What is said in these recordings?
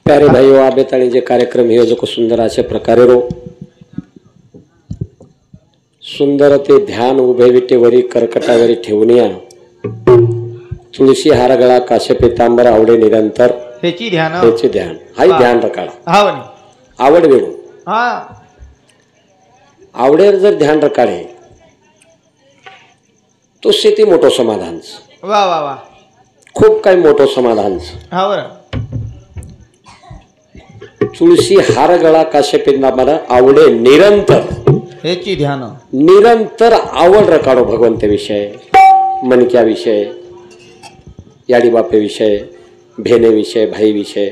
प्यारे भाइयों आ बेताणी जे कार्यक्रम हे जो सुंदर अशा प्रकारे रो सुंदर ते ध्यान उभे विटेवरी कर्कटावरी ठेवूनिया तुळशी हार गळा काश्य पितांबर आवडे निरंतर हेची ध्यान हाई ध्यान रकाळा हावनी आवड वेळू हा आवडेर जर ध्यान रकाळे तो शेती मोठो समाधान वा वा वा खूप काही मोठो समाधान हा बर तुळशी हार गळा काश्य पितांबर आवडे निरंतर हेची ध्यान निरंतर आवड रकाळो भगवंत विषय मनक्या विषय याडी बापे विषय भेने विषय भाई विषय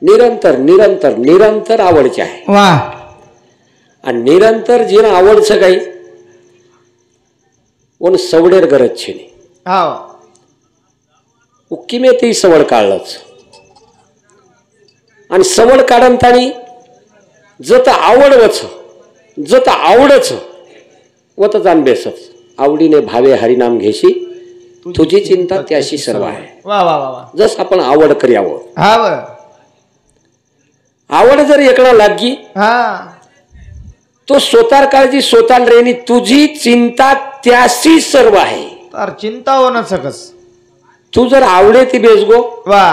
निरंतर निरंतर निरंतर आवडचे आहे वा आणि निरंतर जीन आवडचं काही ओन सवडेर गरज छे हाव उक्कीमे ती सवड काढलंच आणि सवड काढतानी जत आवडवच जत आवडच वत जाण बेसच आवडीने भावे हरिनाम घेशी तुझी चिंता त्याशी सर्व आहे वा वा वा जस आपण आवड करियावं हा बर आवड जर एकला लागी हा तो स्वतः काळजी स्वतः रेनी तुझी चिंता त्याशी सर्व आहे तर चिंता होणं सकस तू जर आवडे ती बेसगो वा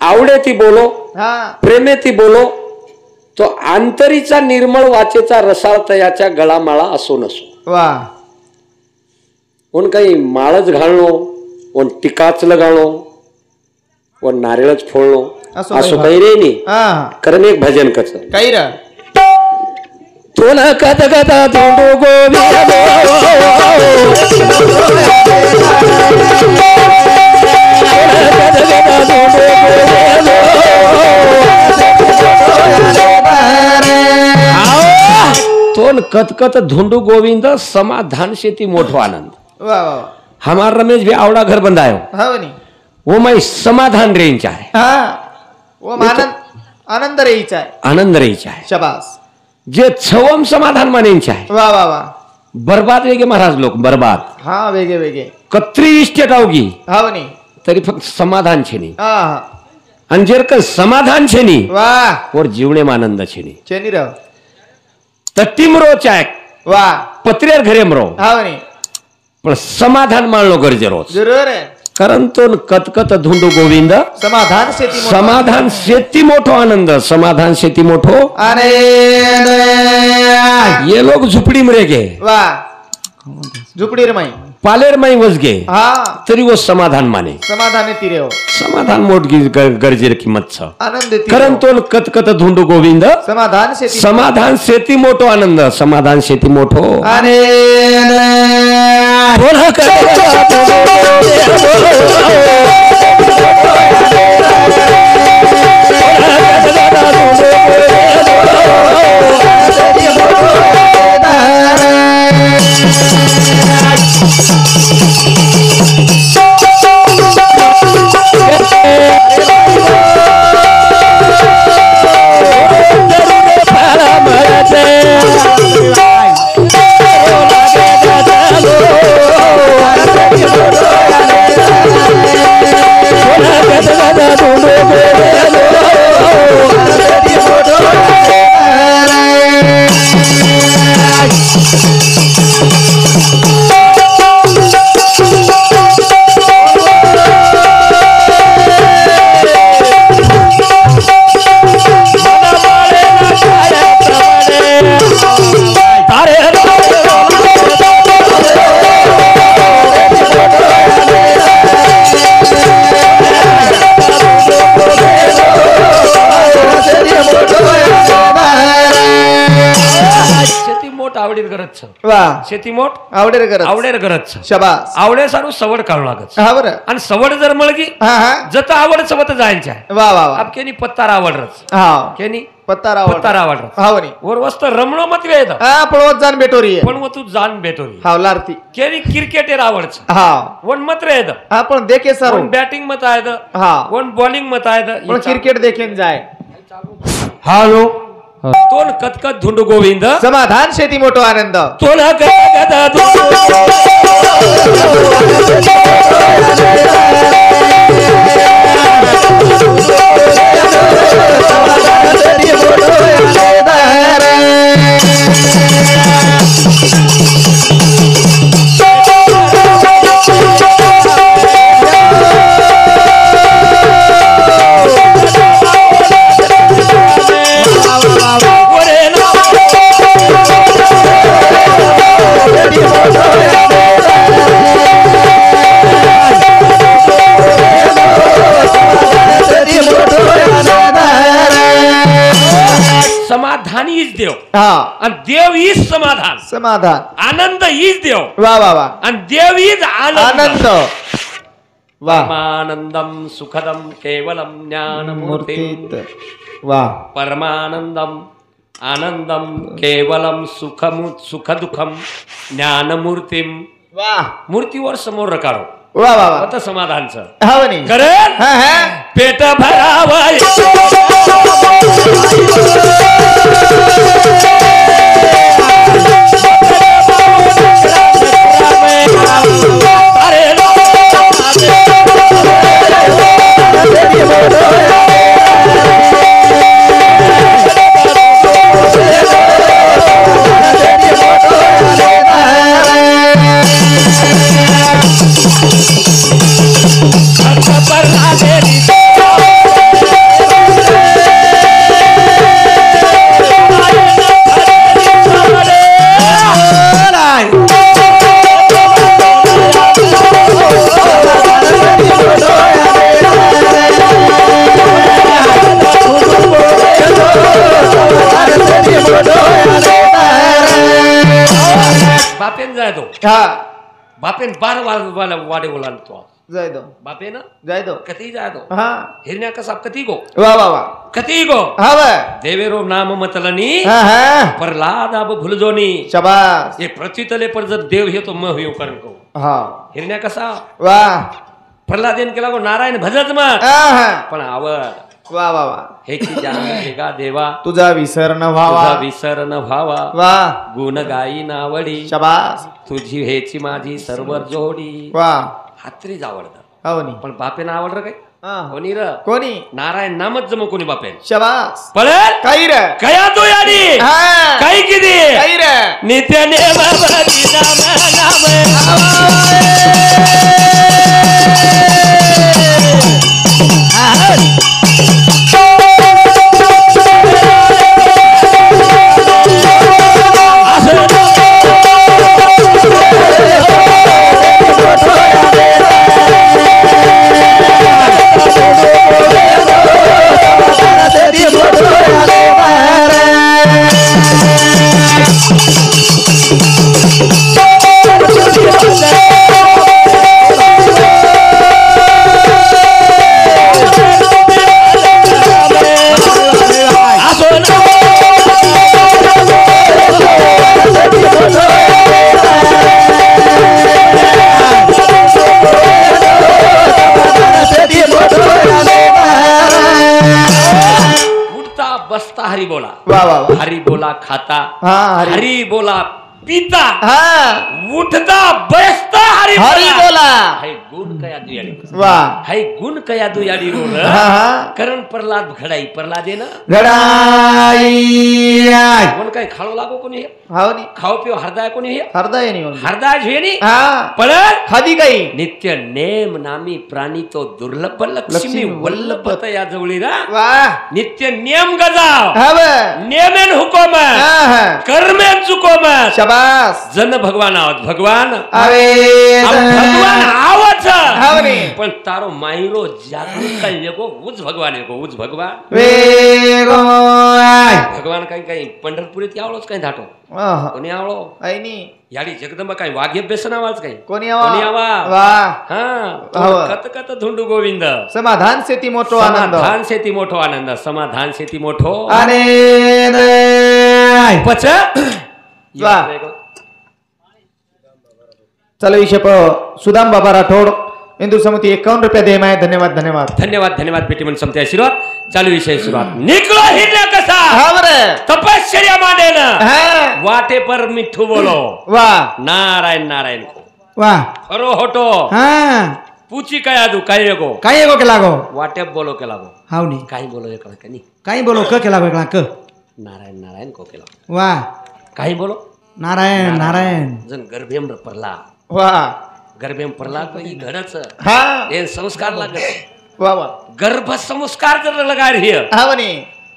आवडे ती बोलो हा प्रेमे ती बोलो तो आंतरीचा निर्मळ वाचेचा रसाळ तयाच्या गळामाळा असो नसो वा कोण काही माळच घालणो कोण टिकाच लगाणो कोण नारळच फोडणो असो काही रे नी हा कारण एक भजन कच काही र तुला कथ कथा धोंडो तोन कतकत धुंडू गोविंद समाधान शेती मोठो आनंद वा वा हमार रमेश भी आवड़ा घर बंधायो हावनी वो मैं समाधान रेंज आहे हा वो आनंद आनंद रेईचा आहे आनंद रेंज आहे शाबास जे छवम समाधान मानेंचे आहे वा वा वा बर्बाद वेगे महाराज लोक बर्बाद हा वेगे वेगे कत्री इष्टेट आवगी हावनी तरी फक्त समाधान छेनी हा हा आणि जर का समाधान छेनी वा और जीवने में आनंद छेनी चेनी र तट्टीमरो चाय वा पत्रेर घरे मरो हावनी पण समाधान मानलो गरजे रोज जरूर आहे कारण तो कतकत धुंडू गोविंद समाधान शेती समाधान शेती मोठो आनंद समाधान शेती मोठो अरे ये लोग झुपडी मरे गे वा झुपडी रे माई पालेर माई वसगे हा तरी वो समाधान माने समाधान तिरे हो समाधान मोठ गरजेर किंमत छ आनंद कारण तो कतकत धुंडू गोविंद समाधान शेती समाधान शेती मोठो आनंद समाधान शेती मोठो अरे शेती मोठ आवडेर गरज शाबास आवडे सारू सवड काढू लागत हा बरं आणि सवड जर मळगी जत आवड सवत जायच्या वा वा वा अब केनी पत्तार आवडरच हा केनी पत्तार आवडरच हा वनी वर वस्त रमणो मत वेद हा पळवत जाण बेटोरी पण वो तू जान बेटोरी हा लारती केनी क्रिकेटर आवडच हा वन मत रेद हा पण देखे सर वन बॅटिंग मत आयद हा वन बॉलिंग मत आयद पण क्रिकेट देखेन जाय हालो तोन कतकत धुंडू गोविंद समाधान शेती मोठो आनंद तोन कतकत समाधान ईच देव हा आणि देव ईच समाधान. समाधान. आनंद ईच देव वा वा वा. आणि देव ईच आनंद. वा. परमानंदम सुखदम केवलम ज्ञानमूर्ती. वा. परमानंदम आनंदम केवलम सुखदुखम ज्ञानमूर्तीम. वा. मूर्तीवर समोर रकाडो. वा वा वा. आता समाधानचं हावनी करेल पेट भरावं बापेन जाय दो. बापेन बार वाडे बोलातो जाय दो. बापे ना जाय दो. कती जाय दो. हा. हिरण्या कसा कती गो. वा वा वा. कती गो. हाव. देवेरो नाम मतलनी हा हा. प्रहलाद अब भुलजोनी. शाबास. ये पृथ्वीतले पर जर देव हे तो म होयो करण को. हा. हिरण्या कसा वा. प्रल्हादेन केला गो नारायण भजत मग हा. पण आवड. वा वा वा. हे की जागा देवा तुझा विसर न व्हावा. तुझा विसर न व्हावा. वा. गुण गाई नावडी. शाबास. तुझी हेची माझी सर्व जोडी. वा. हात्रीच आवडतं. हावनी पण बापेन आवडलं काय हा. कोणी र कोणी. नारायण नामच जम कोणी बापेन. शाबास. पळत काही रे. कया तो याडी हा. काही किती काही रे. नित्याने बाबाजी नाम बसता हरी बोला. वा वा वा. हरी बोला खाता. हा. हरी बोला पिता. हा. उठता बसता हरी हरी बोला. हाय गुण कया दुयाडी. वा. हाय गुण कया दुयाडी रोल. हा हा. करण प्रल्हाद घडाई प्रल्हाद ना घडाई. कोण काय खाऊ लागो कोणी हावनी. खाऊ पिओ हरदाय कोणी हरदाय नाही म्हणून. हरदाय झेनी. हा. पळत खादी काही. नित्य नेम नामी प्राणी तो दुर्लभ लक्ष्मी वल्लभ या जवळी रा. वा. नित्य नियम गजाव. हाव. नेमेन हुकोम हा हा. कर्मेन चुकोम. शाबास. जन भगवान आवत भगवान अरे भगवान आवत. हावनी. पण तारो मायरो जागृत कल्यगो उज भगवान येगो उज भगवान. वेगो. भगवान काही काही पंढरपुरीत यावळोच काही धाटो. कोणी आवळो आईनी याडी जगदंबा काय वाघ्य बेसन आवाज काय कोणी आवा. कोणी आवा. वा. हा. कत कत धुंडू गोविंद. समाधान सेती मोठो आनंद. समाधान शेती मोठो आनंद. समाधान शेती मोठो आनंद. पच वा. चलो विषय सुदाम बाबा राठोड हिंदू समिती 51 रुपये दे माय. धन्यवाद धन्यवाद धन्यवाद धन्यवाद बेटी म्हणून समते आशीर्वाद. चालू विषय सुरुवात. निकलो हिरण्य कसा. हा बरे. तपश्चर्या मांडेन हा. वाटे पर मिठू बोलो. वा. नारायण नारायण को वा. खरो होटो. हा. पूची कया दू काय गो. काय एगो के लागो. वाटे बोलो के लागो. हावनी. काही बोलो हे कळक नाही. काही बोलो क के लागो एकला क. नारायण नारायण को के लागो. वा. काही बोलो नारायण नारायण जण गर्भेम परला वा गर्भेम परला तो ही घडच हा हे संस्कार लागत वा वा गर्भ संस्कार जर लगार हे हा म्हणे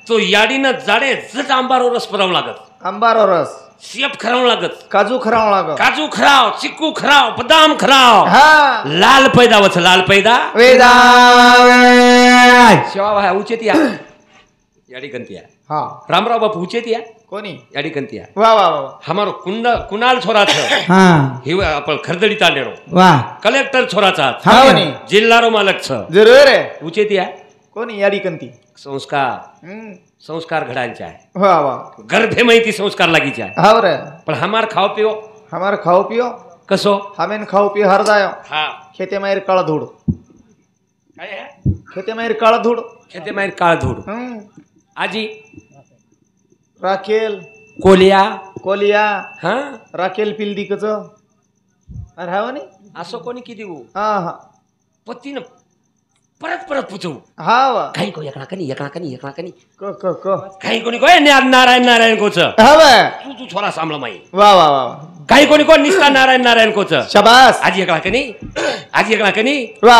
तो याडीनं जाडे जट आंबारो रस पराव लागत आंबारो रस शेप खराव लागत काजू खराव लाग काजू खराव चिक्कू खराव बदाम खराव हा लाल पैदा वच लाल पैदा वेदा शिवा भाई उचेत या याडी कंतिया हा रामराव बापू उचेत या कोणी याडी कंतिया वा वा वा हमारो कुणाल छोरा छ हा हे आपण खरदडी तांडेरो वा कलेक्टर छोराचा हा म्हणे जिल्हारो मालक छ जरूर रे उचेत या कोणी याडी कंती संस्कार संस्कार घडांचे आहे वा वा गर्भे माहिती संस्कार लागीचे आहे हा रे पण हमार खाओ पिओ हमार खाओ पियो कसो हमेन खाओ पियो हर जायो हा खेते माहेर काळ धूड काय आहे खेते माहेर काळ धूड खेते माहीर काळ धूड आजी राखेल कोलिया कोलिया हा राखेल पिलदिकच अरे हा म्हणे असं कोणी किती हो हा हा पतीनं परत परत पुचवू हा वा काही को एकणा कनी क क क काही कोणी कोय नारायण नारायण कोच हा वा तू छोरा सांभला माई वा वा वा काही कोणी कोण निसता नारायण नारायण कोच शाबास आजी एकणा कनी वा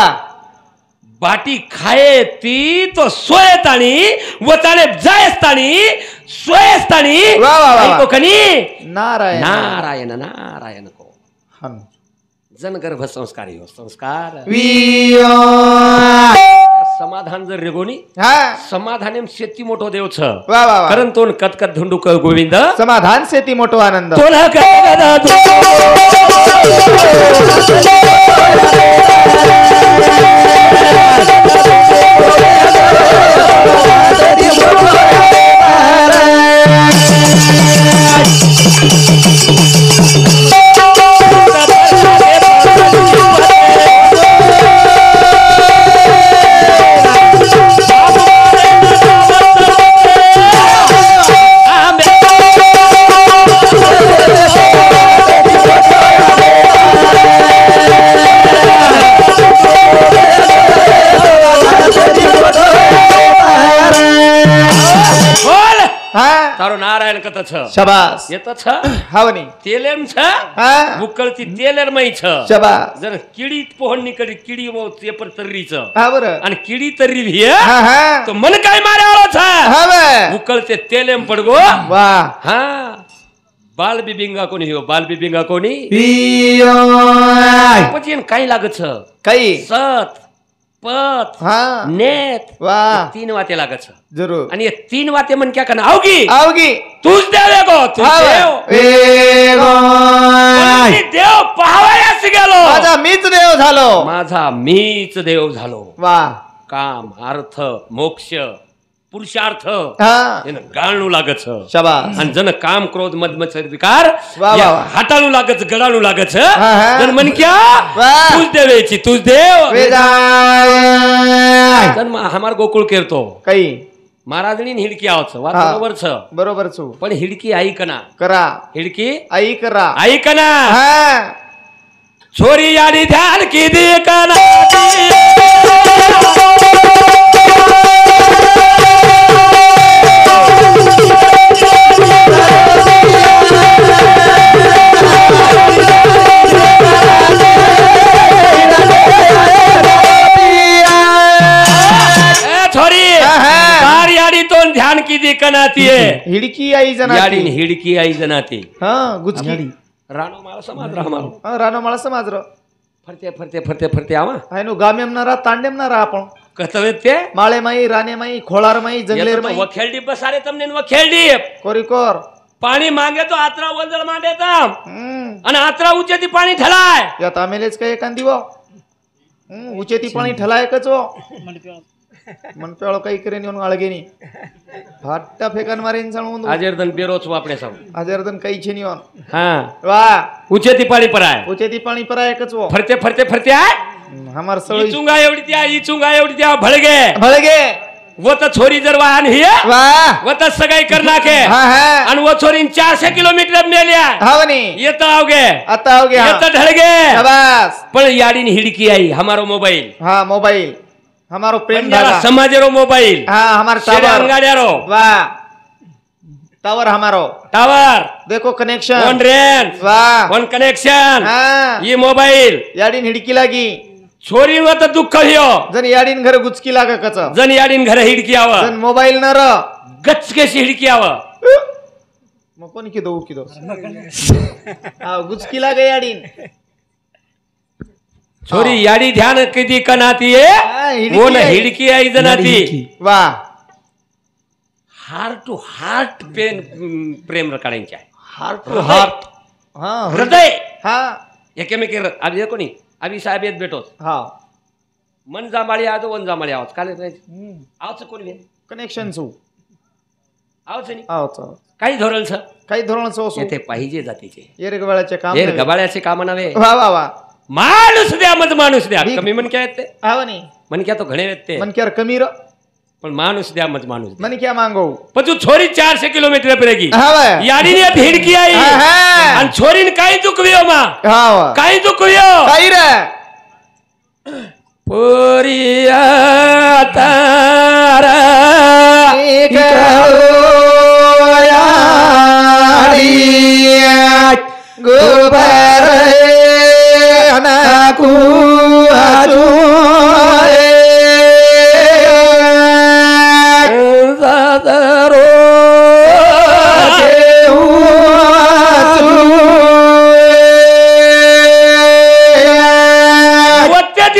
बाटी खाए ती तो सोयतानी वचाले जायस्तानी सोयस्तानी वा वा वा काही वा. को कनी नारायण नारायण नारायण को हन जनगर्भ संस्कार हो संस्कार वियो समाधान जर रेगोनी हा समाधानेम शेती मोठो देव छ वा वा वा कारण तोन कतकत धुंडुक गोविंद समाधान सेती मोठो आनंद तोला गदा तारो नारायण कत छ शाबास येत छ हावनी तेलेम छ हा उकळती तेलेर मै छ शाबास जर किडी पोहण निकडी किडी मो ते पर तर्री छ हा बर आणि किडी तर्री भिय हा हा तो मन काय मारे आलो छ हा वा उकळते तेलेम पडगो वा हा बाल बिबिंगा कोणी हो बाल बिबिंगा कोणी वियो પછી काय लागत छ काही सत पत हा नेत वा तीन वाते लागत छ जरूर आणि हे तीन वाते मन क्या कन आवगी आवगी तूच देव गो तू हा वा. देव ए गोय. मी देव पाहावयास गेलो माझा मीच देव झालो माझा मीच देव झालो वा काम अर्थ मोक्ष पुरुषार्थ हा यानं गाळणू लागत छ शाबास आणि जन काम क्रोध मद मत्सर विकार वा, वा, वा. हाताळू लागत गडाळू लागत हा. जन मन क्या वा. तूच देवेची तूच देव वेदाय जन हमार गोकुळ केरतो काही महाराजनी हिडकी आवच वा हा. बरोबर छ बरोबर छु पण हिडकी ऐकना करा हिडकी आई करा ऐकना हा छोरी याडी ध्यान की देखना ध्यान की दी कनाती है हिडकी आई जना याडी हिडकी आई जनाती हा गुचकी राणो माला समाज रहा मारो हा रानो मला समज र फरते फरते फरते फरते आवा हायनो गामेम ना रा तांडेम ना रा आपण कहतवे ते माळे माई राणे माई खोळार माई जंगलेर माई वखेलडी बसारे तमने वखेलडी कोरी कोर पाणी मागे तो आत्रा वंजल मांडे तम आणि आत्रा उच्चे ती पाणी ठलाय या तामेलेच काय एखादी व उचे ती पाणी ठलाय कच वो मनपेळ काही करे नेऊन अळगेनी फाट्टा फेकन मारेन सांगून आजरदन बेरोच वापणे सांग हजारदन काही छे नियोन हा वा उच्चे ती पाणी पराय उचे ती पाणी परा एकच वो फरते फरते फरते आय हमार सळी चुंगा एवढी त्या भळगे भळगे वो तो छोरी जर वाहन हिय वा वो तो सगाई करना के हा हा आणि वो छोरी 400 किलोमीटर मेल्या हावनी येत आवगे आता हो गया येत ढळगे शाबास पण याडीन हिडकी आई हमारो मोबाइल हाँ मोबाइल हमारो प्रेम धागा समाजेरो मोबाइल हाँ हमार शेरे टावर अंगाड्यारो वाह टावर हमारो टावर देखो कनेक्शन वन रेंज वाह वन कनेक्शन हा ये मोबाईल याडीन हिडकी लागी छोरी व तर दुःख ह्यो जन याडीन घर गुचकी लाग कच जन याडीन घर हिडकी आव जन मोबाईल न र गचकेशी हिडकी आव मग कोणी की दो हा गुचकी लाग याडीन छोरी याडी ध्यान किती कनाती हिडकी वो न आहे. हिडकी आई जनाती वाह हार्ट टू हार्ट प्रेम रकाड्यांचे आहे हार्ट टू हार्ट हा हृदय हा एकेमेके आधी कोणी आम्ही साहेब येत भेटोत हा मन जांभाळी आज वन जांभाळी आवाज काल आवाज कोणी कनेक्शन सो आवाज नाही आवच काही धोरण सर काही धोरण सो येथे पाहिजे जातीचे ये रे गबाळाचे काम हे गबाळ्याचे काम नव्हे वा वा वा माणूस द्या मत माणूस द्या कमी मन क्या येते आवनी मन क्या तो घणे येते मन क्या कमी र पण माणूस द्या मत माणूस द्या. मन क्या मांगो पण तू छोरी 400 किलोमीटर पेरेगी हा वा याडीने हिडकी आई हा आणि छोरीन काही चुकवियो मा हा वा काही चुकवियो काही रे पोरिया तारा गोबर अनाकू आजू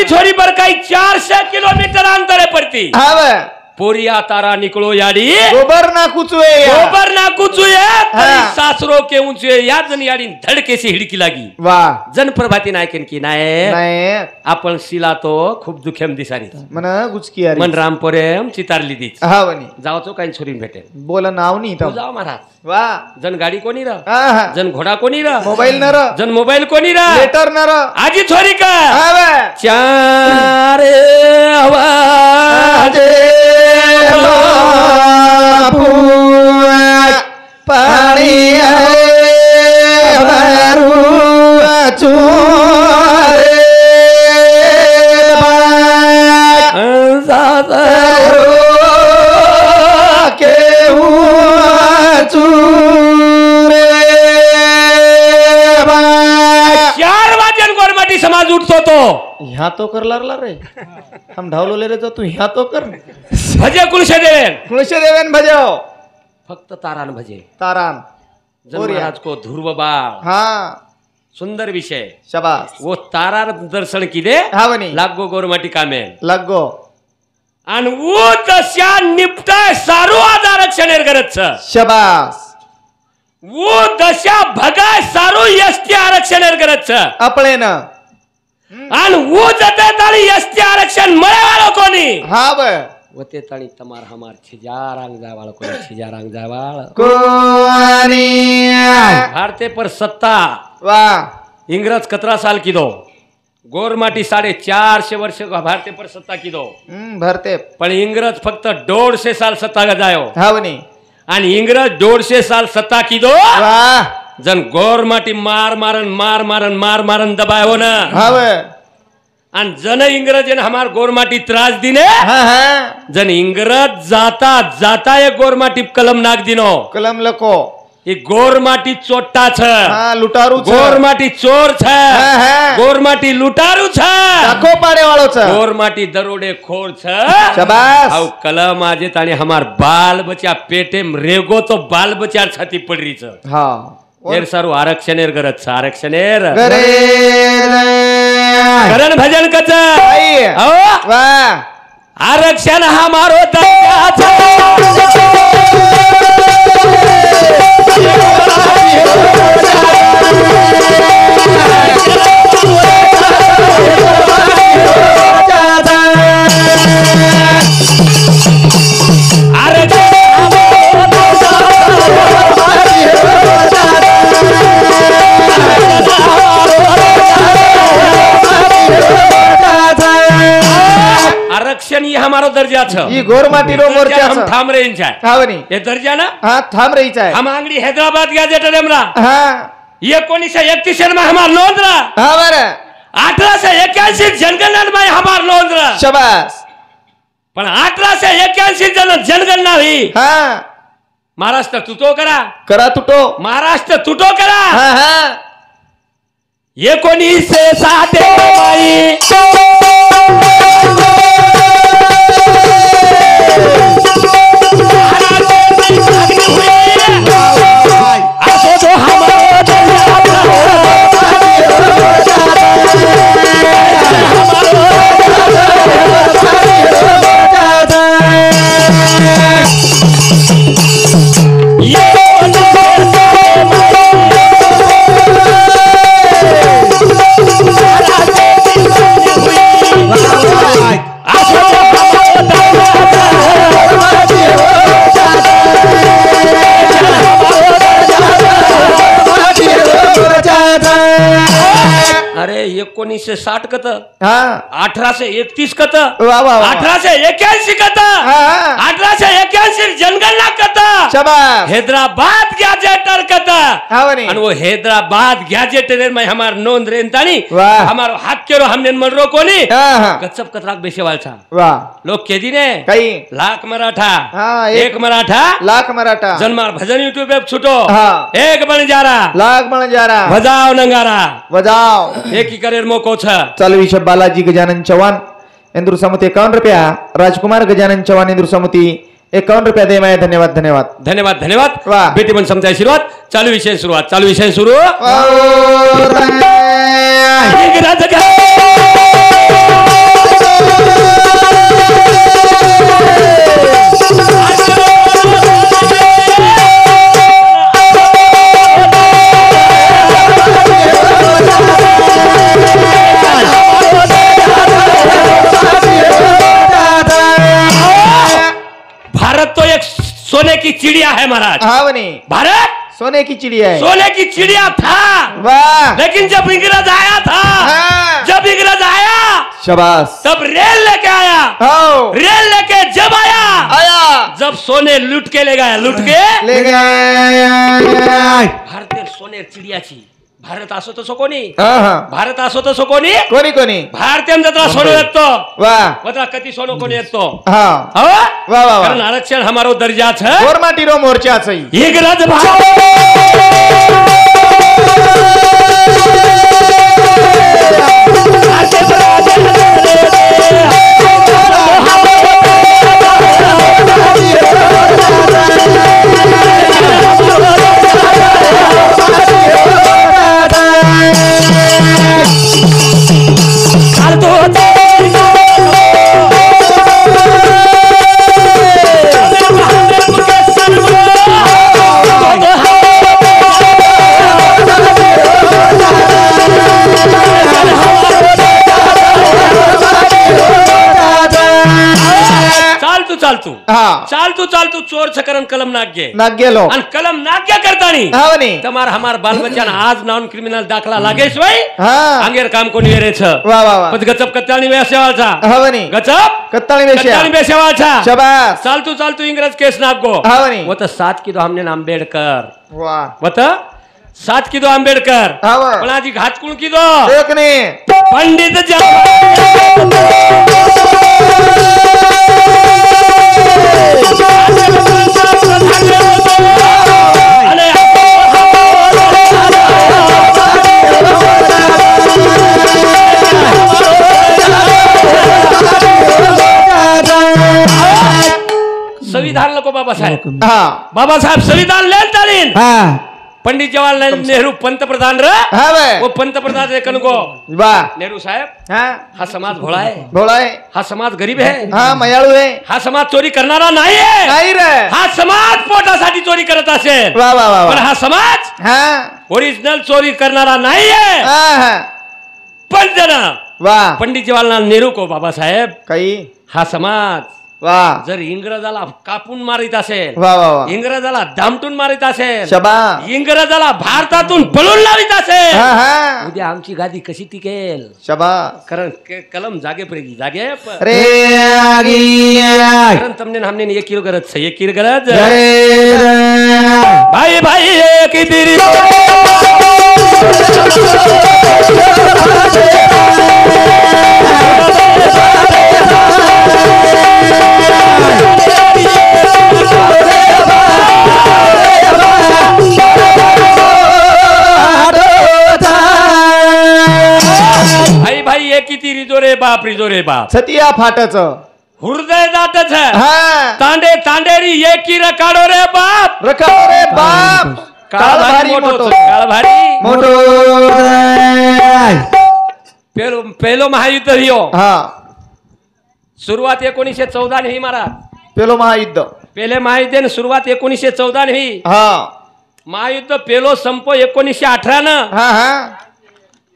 छोरी पर काही 400 किलोमीटर अंतर पडती हाव पोरिया तारा निकलो याडी गोबर ना कुचवे गोबर ना कुचुये हा. सासरो के ऊंचे या जन याडी धडकेसी हिडकी लागी वाह जन प्रभाती नायकन की नाय नाही आपण शिला तो खूप दुखेम दिसारी मन गुचकी अरे मन रामपोरेम चितारली दीच हावनी जावचो काही छोरीन भेटेल बोल नाव नाही तू तर जाव महाराज वाह जन गाडी कोणी र हा जन घोडा कोणी र मोबाईल न र जन मोबाईल कोणी र लेटर न र आजी छोरी का हाव चार आवाज पाणी भरू चोरे चार वाजन गोरमाटी समाज उठतो तो ह्या तो कर लागला रे हम ढावलो रे तो तू ह्या तो कर भजे कुलशे देवेन तुळशी देवेन भजाओ फक्त तारान भजे तारान जन महाराज को ध्रुव बाळ हाँ सुंदर विषय शाबाश वो तारा दर्शन किदे हावनी लागो गोरमाटी कामे लगो आणि वो तशा निपटाय सारू आरक्षण करत छ शाबाश वो दशा भगाय सारू एसटी आरक्षण करत छ आपले ना आणि वो जते ताळी एसटी आरक्षण मळेवाळो कोणी हाव वते ताळी तमार हमार छिजारांग जावाळ कोणी छिजारांग जावाळ कोणी भारते पर सत्ता वाह इंग्रज 17 साल की दो गोरमाटी 450 वर्ष भारते पर सत्ता की दो भरते पण इंग्रज फक्त 150 साल सत्ता गजायो हावनी आणि इंग्रज 150 साल सत्ता की दो वाह जन गोरमाटी मार मारन दबायो ना हाव आणि जन इंग्रजन हमार गोरमाटी त्रास दिने हाँ हाँ जन इंग्रज जाता जाता ये गोरमाटी कलम नाग दिनो कलम लको ये गोरमाटी चोट्टा छ हाँ लुटारू छ गोरमाटी चोर छ हाँ। गोरमाटी लुटारू छ टाको पाडे वाळो छ गोरमाटी दरोडे खोर छ शाबाश आव कलम आजे ताणी हमार बाल बच्चा पेटे रेगो तो बाल बच्चार छाती पडरी छ हाँ एर सारू आरक्षणेर गरज छ आरक्षणेर गरे करण भजन कच आई अहो वाह आरक्षण हमारो दर्जा आरक्षण ही हमारो दर्जा छ ई गोरमाटी रो मोर्चा हम छ थाम रहे हैं हावनी ये दर्जा ना हाँ थाम रही चाहे हम आंगड़ी हैदराबाद गॅजेट रेमरा हाँ 1931 में हमार नोंद रहा हाँ बरं 1881 जनगणना में हमार नोंद रहा शाबाश पण 1881 जनगणना हुई हाँ महाराष्ट्र तुटो करा तुटो महाराष्ट्र तुटो करा हा हा 1907 माई असो तो हमारा अरे 1960 कत हा 1831 कत वा वा वा 1881 कत हा 1881 जनगणना कत शाबाश हैदराबाद गैजेटर कत हावनी आणि वो हैदराबाद गैजेटर में हमार नोंद रेंतानी वाह हमारो हक केरो हमने मनरो कोनी हा हा गच्चप कतराक बेसेवालचा वा लोक केदीने काही लाख मराठा हा एक मराठा लाख मराठा जन्मार भजन यूट्यूब पे छुटो हा एक बणजारा लाख बणजारा बजाव नंगारा बजाव एक ही करेर मोको छ चालू विषय बालाजी गजानन चव्हाण इंदूर समुती 51 रुपया राजकुमार गजानन चव्हाण इंदूर समुती 51 रुपया दे माया धन्यवाद धन्यवाद धन्यवाद धन्यवाद वाह. बेटी पण समजा आशीर्वाद चालू विषय सुरुवात चालू विषय सुरू इंग्रज भारत तो एक सोने की चिड़िया है महाराज हावनी भारत सोने की चिड़िया है सोने की चिड़िया था वाह लेकिन जब इंग्रज आया था हाँ। जब इंग्रज आया शाबाश तब रेल लेके आया आओ रेल लेके जब आया आया जब सोने लूट के ले गया लूट के ले गया भारतीय सोने चिड़िया छी भारत असो तो कोणी हा भारत असो तो कोणी कोणी कोणी भारतीय जत्रा सोनं येतो वाह बता कति सोनं कोणी येतो हा हो वाह वाह कारण आरक्षण हमारो दर्जा है गोरमाटीरो मोर्चा छै इंग्रज चालतू हा चालतू चालतू चोर छकरन कलम नाग गे नाग गेलो आणि कलम नाग क्या करतानी हावनी तमार हमार बाल बच्चा आज नॉन क्रिमिनल दाखला लागेश भाई हा अंगेर काम कोणी वेरे छ वाह वाह वाह पद गचप कत्ताळी वेसेवालचा हावनी गचप कत्ताळी कत्ताळी वेसेवालचा शाबाश चालतू चालतू इंग्रज केस नाग गो हावनी वो तो 7 किलो हमने अम्बेडकर वाह वो तो 7 किलो अम्बेडकर हाव पण आजी घात कोण किलो एक ने पंडित जवाहरलाल संविधान नको बाबासाहेब हा बाबासाहेब संविधान लेल तालीन हा पंडित जवाहरलाल नेहरू पंतप्रधान र हावे वो पंतप्रधान रे कनको वाह नेहरू साहेब हा हा समाज भोळा आहे भोळा है हा समाज गरीब आहे हा मयाळू है हा समाज चोरी करणारा नाही आहे नाही रे हा समाज पोटासाठी चोरी करत असेल वाह वाह वाह पण वाह. हा समाज हा ओरिजिनल चोरी करणारा नाही आहे हा हा पण जना वाह पंडित जवाहरलाल नेहरू को बाबासाहेब काही हा समाज वाह जर इंग्रजाला कापून मारित असेल वाह वाह वाह इंग्रजाला दामटून मारित असेल शाबाश इंग्रजाला भारतातून पळून लावित असेल हा हा उद्या आमची गादी कशी टिकेल शाबाश कारण कलम जागे पडेगी जागे रे आगी कारण तमने हमने 1 किलो गरज है 1 किलो गरज भाई भाई एक ही तेरी किती रिजो रे बाप छतिया फाटच हृदय दाटच हा तांडे तांडेरी एकी रकाडो रे बाप रखाओ रे बाप काळ भारी मोठो काळ भारी मोठो पेलो महायुद्ध हियो हा सुरुवात 1914 ही महाराज पेलो महायुद्ध पेले महायुद्ध सुरुवात 1914 ही हा महायुद्ध पेलो संपो 1918 न हा हा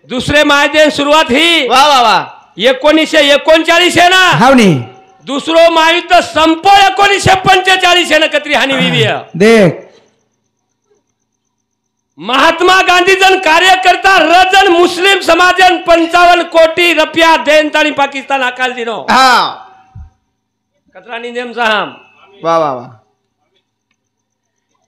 दुसरे महायुद्ध सुरुवात ही वा वा वा 1939 है ना हावनी दुसरो महायुद्ध संपो 1945 है ना कतरी हानी हुई है देख महात्मा गांधी जन कार्यकर्ता रजन मुस्लिम समाजन 55 कोटी रुपया देनतानी पाकिस्तान अकाल दिनो हा कतरानी नेम साहब वा वा वा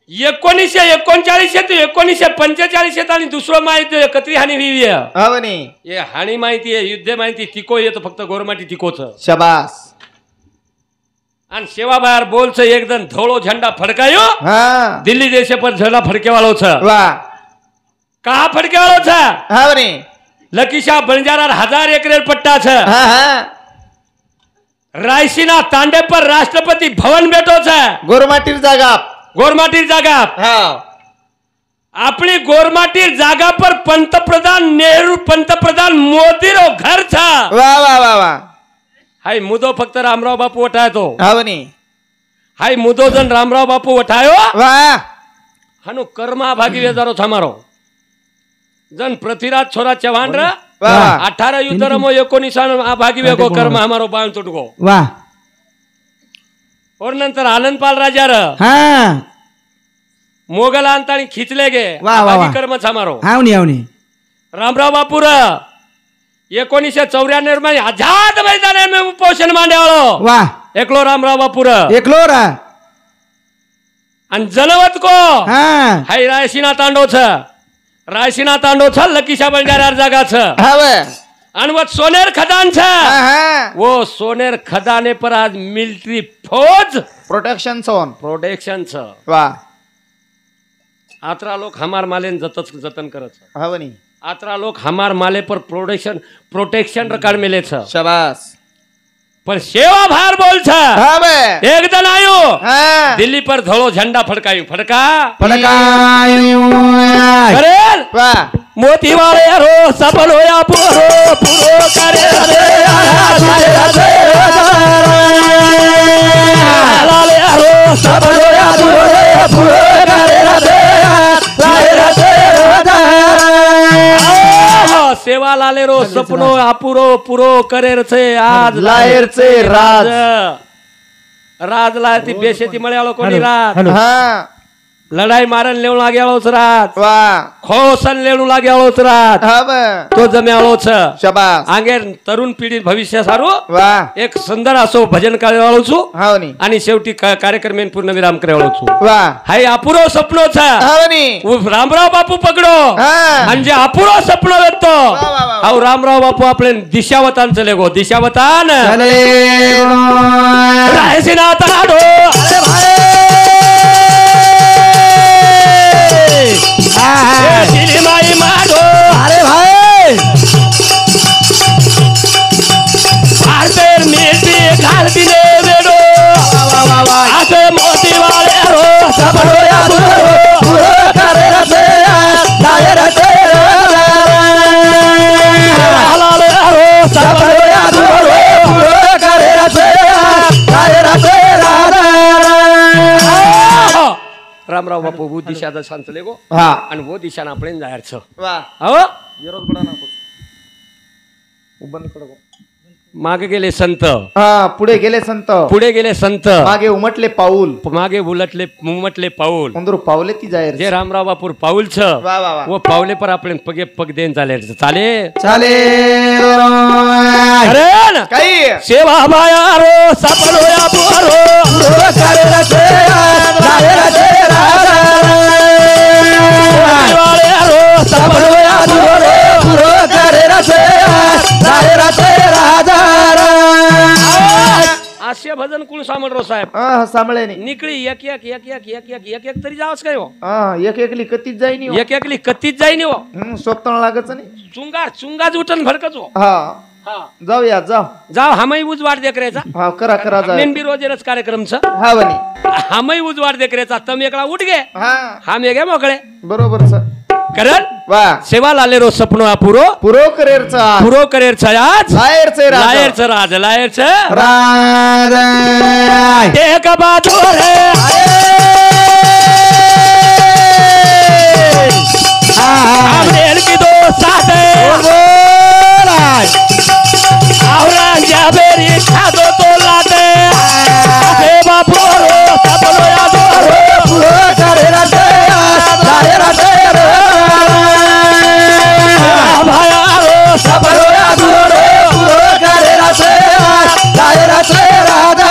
1939 ते 1945 आणि दुसरं महायुद्ध कतरी हानी हुई है हवनी ये हानी माहिती आहे युद्ध माहिती तिको येतो फक्त गोरमाटी तिकोच शबास आणि सेवा बाहेर बोलच एकदम धोळो झंडा फडकायो हा दिल्ली देश पर झंडा फडके वालो छ वा कहा फडके वालो छ हवनी लकीशा बंजारा 1000 एकड़ पट्टा छ हा हा रायसीना तांडे पर राष्ट्रपति भवन बैठो छ गोरमाटीर जागा गोरमाटीर जागा हा अपनी गोरमाटीर जागा पर पंतप्रधान नेहरू पंतप्रधान मोदी रो घर था वा वा वा वा हाय मुदो फक्त रामराव बापू उठायो तो हवनी हाय मुदो जन रामराव बापू उठायो वा हनु कर्मा भागी वेजारो थामारो जन पृथ्वीराज छोरा चव्हाण रा वा 18 युद्धरमो 19 भागी वेगो कर्म हमारो बाण तुटगो वाह और नंतर आनंदपाल राजा र हा मोगल अंतानी खिचले गे वाह, वाह, भागी वाह. कर्म थामारो हावनी हावनी रामराव बापू र 1994 मध्ये आझाद मैदान में उपोषण मांड्याळो वाह एकलो रामराव बापू र एकलो रा आणि जनवत को हा हाय रायसीना तांडो छ रायसीना तांडो छ लकीशा बंजारा जागा छ हवे आणि वो सोनेर खदान छ हा हा वो सोनेर खदाने पर आज मिलिट्री फौज प्रोटेक्शन सोन प्रोटेक्शन छ वा आत्रा लोक हमार मालेन जतन करत छ हवनी आत्रा लोक हमार माले पर प्रोटेक्शन रकार मिले छ शबास पर सेवा भार बोल छ हवे एक दिन आयो हा दिल्ली पर धोलो झंडा फड़कायो फड़का पडकायो करेल वा मोती वाले रो सफल होया पुरो पुरो करे रे लाले रो सफल होया पुरो करे सेवा लाले रो सपनो अपुरो पुरो करेर छे आज लायर चे राज राज लायती बेशेती मळ्यालो कोणी रात हॅलो हा लढाई मारन लेवून लाग्यालोच रात वा खोसन लेवून लाग्यालोच रात हवे तो जम्यालो छ शबास आंगेर तरुण पिढी भविष्य सारू वा एक सुंदर असो भजन करायवाळो छु हवनी आणि शेवटी कार्यक्रमेन पूर्ण विराम करायवाळो छु वा हाय अपुरो सपनो छ हवनी रामराव बापू पकडो हा म्हणजे अपुरो सपनो येतो वा, वा, वा. हाव रामराव बापू आपले दिशावतान चले गो दिशावतान चले रायसीना ताडो अरे भाई दिली माई माडो अरे भाई भारतेर मिठी घाल दिले वेडो असे मोती वाले रो सबरो या पुरो करे रसे लायर रे लाले रो सबरो या पुरो करे रसे लायर रे रामराव बापू वो दिशा सांचले गो हा आणि वो दिशाने आपण जायचं वा हो जरूर बडा नको उबन कडो मागे गेले संत हा पुढे गेले संत पुढे गेले संत मागे उमटले पाऊल मागे उमटले पाऊल उंदरू पावले ती जायर जे रामराव बापूर पाऊल छ वा वा वा वो पावले पर आपण पगे पग देन चाले चाले चले अरे ना काही सेवा माया रो सफल होया पुरो करे रसे लायर रे वाले रो सफल होया पुरो करे रसे लायर रे आशय भजन कुळ सामडरो साहेब हा सांभळे नाही निकळी एक एक एक एक एक एक एक एक तरी जावस काय हो हा एक एकली कतीच जाई नाही एक एकली कत्तीच जाई नाही हो स्वप्न लागच नाही चुंगाच उठन भडकच हो हा जाऊया जाऊ जाव हमही उजवाड देखरेचा हा करा करा जाऊ मेन बी रोजेरच कार्यक्रमचा हा बनी हमही उजवाड देखरेचा तम एकला उठ गे हा हम एक मोकळे बरोबर सर करल वा सेवा लाले रो सपनो अपुरो पुरो करेरचा पुरो करेर आज लायरचे राजा लायरचं राज लायरचं राज एक बाजू रे आमरेल की दो साथे औरंगजेबेरी खादो तो लाटे सेवा पुरो सपनो अपुरो पुरो करे राजे लाले राजे भाया रो सबरो अधूरो पुरो करे राजे लाले राजे राजा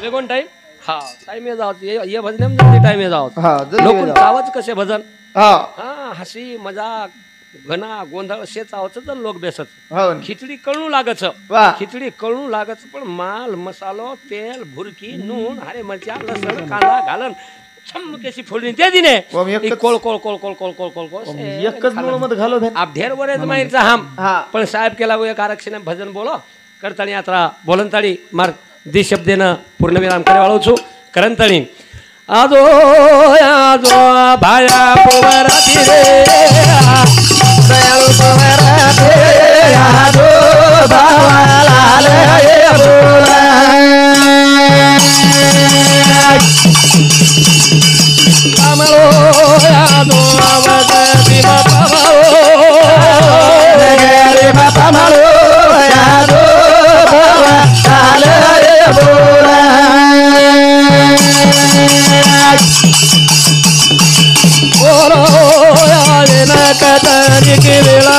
वेगोन टाइम हा टाइम ये जाओ ये भजन में जल्दी टाइम ये जाओ हा जल्दी लोक जाऊ. आवाज कसे भजन हा हा हसी मजाक घना गोंधळ शेच आवच लोक बेसत हो खिचडी कळू लागच वा खिचडी कळू लागच पण माल मसालो तेल भुरकी नून हरे मिरच्या लसण कांदा घालन छमकेशी फोडणी ते दिने व मी एकच- कोळ कोळ कोळ कोळ कोळ कोळ कोळ कोळ एकच मूळ मध्ये घालो भेन आप ढेर वरेच माहिरचा हम हा पण साहेब केला वो एक आरक्षण भजन बोलो करताणी यात्रा बोलनताळी मार दी शब्देनं पूर्णविराम करे वाळू छु करंतणी आजो आजो भाया पोवराती रे दयाळू पोवराती यादो बाबा लाले बोला आमलो आजो आवाज बिमा पावो रे बाबा मालो यादो बाबा लाले बोला ओरो आले ना कतरी की वेळा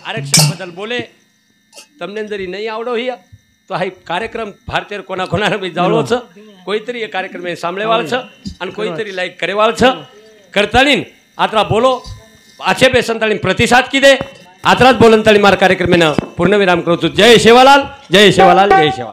आरक्षण बदल बोले तमने जरी नहीं आवडो ही तो हा कार्यक्रम भारतीय कोणा कोणा बी जावळोच कोईतरी ये कार्यक्रम में सामले वाल छ आणि कोईतरी लाईक करे वाल छ करतालीन आत्रा बोलो आछे पे संतालीन प्रतिसाद की दे आत्राच बोलनताली मार कार्यक्रम में पूर्ण विराम करू जय शेवालाल जय शेवालाल जय शेवालाल